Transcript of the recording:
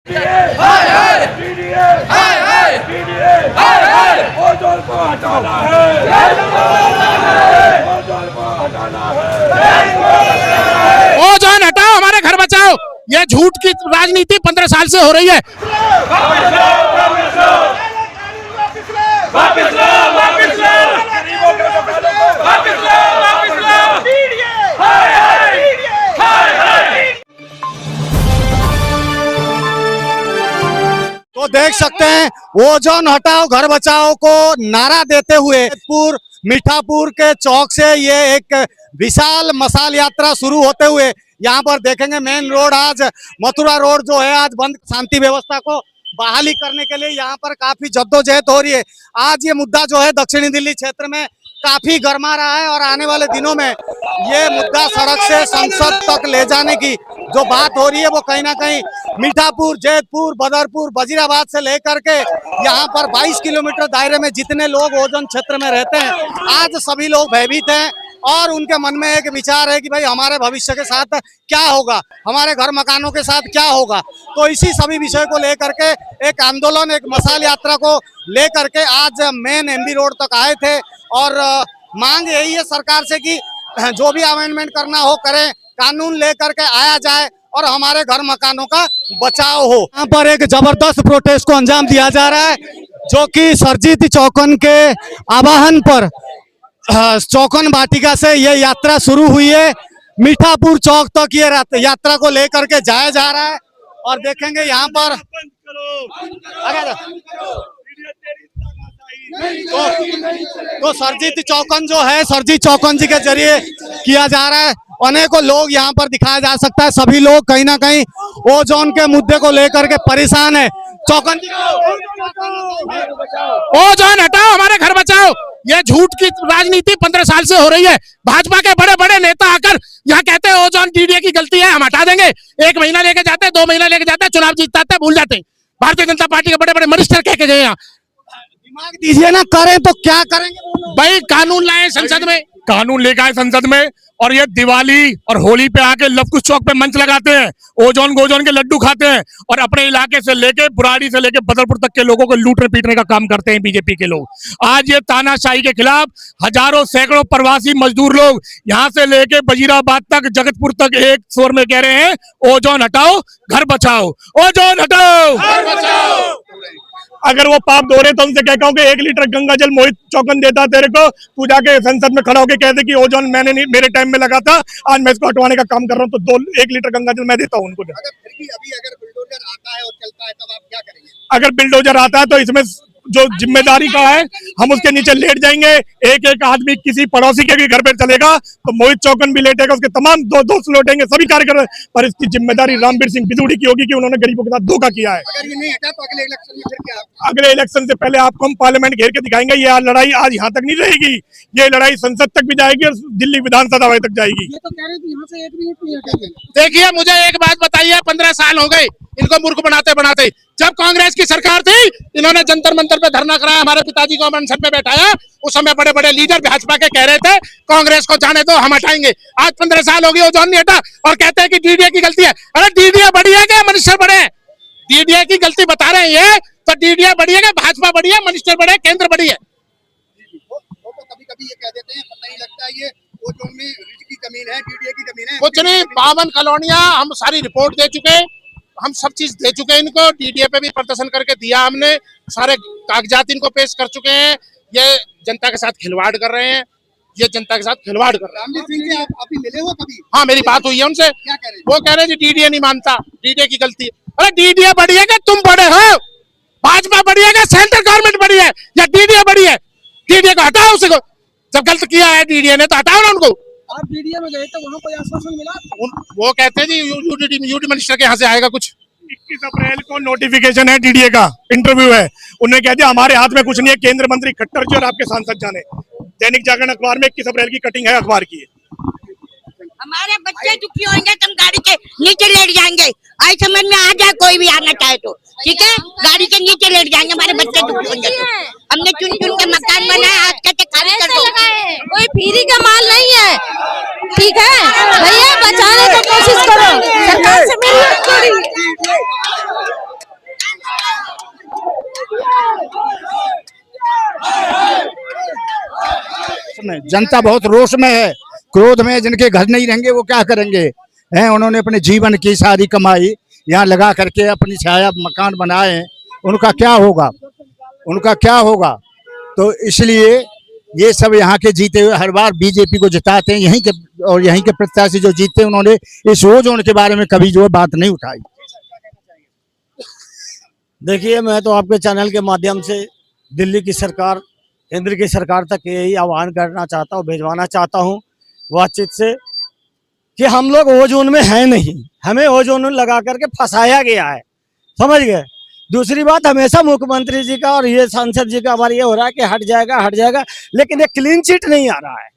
हाय हाय हाय हाय हाय ozone को हटाना है, ओजोन को हटाना है, ओजोन हटाओ हमारे घर बचाओ। ये झूठ की राजनीति 15 साल से हो रही है। तो देख सकते हैं ओजोन हटाओ घर बचाओ को नारा देते हुए मीठापुर के चौक से ये एक विशाल मशाल यात्रा शुरू होते हुए यहाँ पर देखेंगे मेन रोड आज मथुरा रोड जो है आज बंद, शांति व्यवस्था को बहाली करने के लिए यहाँ पर काफी जद्दोजहद हो रही है। आज ये मुद्दा जो है दक्षिणी दिल्ली क्षेत्र में काफी गर्मा रहा है और आने वाले दिनों में ये मुद्दा सड़क से संसद तक ले जाने की जो बात हो रही है वो कहीं ना कहीं मीठापुर, जैतपुर, बदरपुर, वजीराबाद से लेकर के यहाँ पर 22 किलोमीटर दायरे में जितने लोग ओजोन क्षेत्र में रहते हैं आज सभी लोग भयभीत हैं और उनके मन में एक विचार है कि भाई हमारे भविष्य के साथ क्या होगा, हमारे घर मकानों के साथ क्या होगा। तो इसी सभी विषय को लेकर के एक आंदोलन, एक मशाल यात्रा को लेकर के आज मेन एमबी रोड तक आए थे और मांग यही है सरकार से कि जो भी अमेंडमेंट करना हो करें, कानून लेकर के आया जाए और हमारे घर मकानों का बचाव हो। यहाँ पर एक जबरदस्त प्रोटेस्ट को अंजाम दिया जा रहा है जो कि सरजीत चौकन के आवाहन पर चौकन वाटिका से ये यात्रा शुरू हुई है। मीठापुर चौक तक ये यात्रा को लेकर के जाया जा रहा है और देखेंगे यहाँ पर तो सरजीत चौकन जो है सरजीत चौकन जी के जरिए किया जा रहा है। अनेकों लोग यहाँ पर दिखाया जा सकता है, सभी लोग कहीं ना कहीं ओजोन के मुद्दे को लेकर के परेशान है। चौकन जी ओजोन हटाओ हमारे घर बचाओ। ये झूठ की राजनीति 15 साल से हो रही है। भाजपा के बड़े बड़े नेता आकर यहाँ कहते हैं ओजोन डीडीए की गलती है, हम हटा देंगे। 1 महीना लेके जाते हैं, 2 महीना लेके जाते हैं, चुनाव जीतते हैं, भूल जाते हैं। भारतीय जनता पार्टी के बड़े बड़े मिनिस्टर कह के गए यहाँ। दिमाग दीजिए ना, करें तो क्या करेंगे भाई कानून लाए संसद में, कानून लेकर आए संसद में और ये दिवाली और होली पे आके लवकुश चौक पे मंच लगाते हैं, ओजोन गोजोन के लड्डू खाते हैं और अपने इलाके से लेके बुराड़ी से लेके बदरपुर तक के लोगों को लूटने पीटने का काम करते हैं बीजेपी के लोग। आज ये तानाशाही के खिलाफ हजारों सैकड़ों प्रवासी मजदूर लोग यहाँ से लेके वजीराबाद तक, जगतपुर तक एक स्वर में कह रहे हैं ओजोन हटाओ घर बचाओ, ओजोन हटाओ घर बचाओ। अगर वो पाप दो रहे तो उनसे कहता हूँ कि 1 लीटर गंगा जल मोहित चौकन देता तेरे को, तू जाके संसद में खड़ा होकर कहते कि ओजोन मैंने नहीं, मेरे टाइम में लगा था, आज मैं इसको हटवाने का काम कर रहा हूँ, तो 1 लीटर गंगा जल मैं देता हूँ उनको। अगर फिर भी अभी अगर बिल्डोजर आता है और चलता है तब आप क्या करेंगे? अगर बिल्डोजर आता है तो इसमें जो जिम्मेदारी का है हम उसके नीचे लेट जाएंगे। एक एक आदमी किसी पड़ोसी के भी घर पे चलेगा तो मोहित चौकन भी लेटेगा, उसके तमाम दोस्त लौटेंगे, सभी कार्यकर्ता। पर इसकी जिम्मेदारी रामवीर सिंह बिदूड़ी की होगी कि उन्होंने गरीबों के साथ धोखा किया है। अगर ये नहीं हटा तो अगले इलेक्शन में फिर क्या? अगले इलेक्शन से पहले आपको हम पार्लियामेंट घेर के दिखाएंगे। ये लड़ाई आज यहाँ तक नहीं रहेगी, ये लड़ाई संसद तक भी जाएगी और दिल्ली विधानसभा तक जाएगी। ये तो कह रहे थे यहाँ से एक भी नहीं हटेंगे। देखिए मुझे एक बात बताइए, 15 साल हो गए इनको मूर्ख बनाते बनाते। जब कांग्रेस की सरकार थी इन्होंने जंतर मंतर पे धरना कराया, हमारे पिताजी को अनशन पे बैठाया। उस समय बड़े बड़े लीडर भाजपा के कह रहे थे कांग्रेस को जाने दो, हम हटाएंगे। आज 15 साल हो गए ओजोन नहीं हटा और कहते हैं कि डीडीए की गलती है। अरे डीडीए बड़ी है क्या मिनिस्टर बड़े हैं? डीडीए की गलती बता रहे हैं ये तो डीडीए बड़ी है क्या भाजपा बड़ी है, मिनिस्टर बड़े, केंद्र बड़ी है? वो तो कभी-कभी ये कह देते हैं, पता नहीं लगता ये ओजोन में रिज की जमीन है, डीडीए की जमीन है। कुछ नहीं, 52 कॉलोनियां हम सारी रिपोर्ट दे चुके हैं, हम सब चीज दे चुके हैं इनको। डीडीए पे भी प्रदर्शन करके दिया हमने, सारे कागजात इनको पेश कर चुके हैं। ये जनता के साथ खिलवाड़ कर रहे हैं, ये जनता के साथ खिलवाड़ कर रहे हैं। रामवीर सिंह से आप अभी मिले हो कभी? हाँ मेरी बात हुई है उनसे। क्या कह रहे हैं? वो कह रहे हैं डीडीए नहीं मानता, डीडीए की गलती है। अरे डीडीए बड़ी है क्या तुम बड़े हो? भाजपा बड़ी है क्या सेंट्रल गवर्नमेंट बड़ी है या डीडीए बड़ी है? डीडीए को हटाओ, उसे को जब गलत किया है डीडीए ने तो हटाओ ना उनको। आप डीडीए में गए तो वहाँ कोई आश्वासन मिला? वो कहते हैं जी यूटी मिनिस्टर के यहाँ से आएगा कुछ। 21 अप्रैल को नोटिफिकेशन है डीडीए का, इंटरव्यू है। उन्होंने कह दिया हमारे हाथ में कुछ नहीं है, केंद्र मंत्री खट्टर जी और आपके सांसद जाने। दैनिक जागरण अखबार में 21 अप्रैल की कटिंग है अखबार की। हमारे बच्चे दुखी होंगे तो हम गाड़ी के नीचे लेट जाएंगे। आई समझ में आ जाए कोई भी आना चाहे तो, ठीक है? गाड़ी के नीचे लेट जाएंगे, हमारे बच्चे दुखी होंगे तो। हमने चुन चुन के मकान बनाया, आज कहते खाली कर दो। कोई फ्री का माल नहीं है, ठीक है भैया? बचाने की कोशिश करो, सरकार से मिल में, जनता बहुत रोष में है, क्रोध में। जिनके घर नहीं रहेंगे वो क्या करेंगे हैं? उन्होंने अपने जीवन की सारी कमाई यहाँ लगा करके अपनी छाया मकान बनाए, उनका क्या होगा? उनका क्या होगा? तो इसलिए ये सब यहाँ के जीते हुए हर बार बीजेपी को जिताते हैं, यहीं के, और यहीं के प्रत्याशी जो जीते हैं उन्होंने इस ओजोन के बारे में कभी जो है बात नहीं उठाई। देखिए, मैं तो आपके चैनल के माध्यम से दिल्ली की सरकार, केंद्र की सरकार तक यही आह्वान करना चाहता हूँ, भिजवाना चाहता हूँ बातचीत से, कि हम लोग ओजोन में हैं नहीं, हमें ओजोन में लगा करके फंसाया गया है, समझ गए। दूसरी बात, हमेशा मुख्यमंत्री जी का और ये सांसद जी का हमारा ये हो रहा है कि हट जाएगा, लेकिन ये क्लीन चिट नहीं आ रहा है।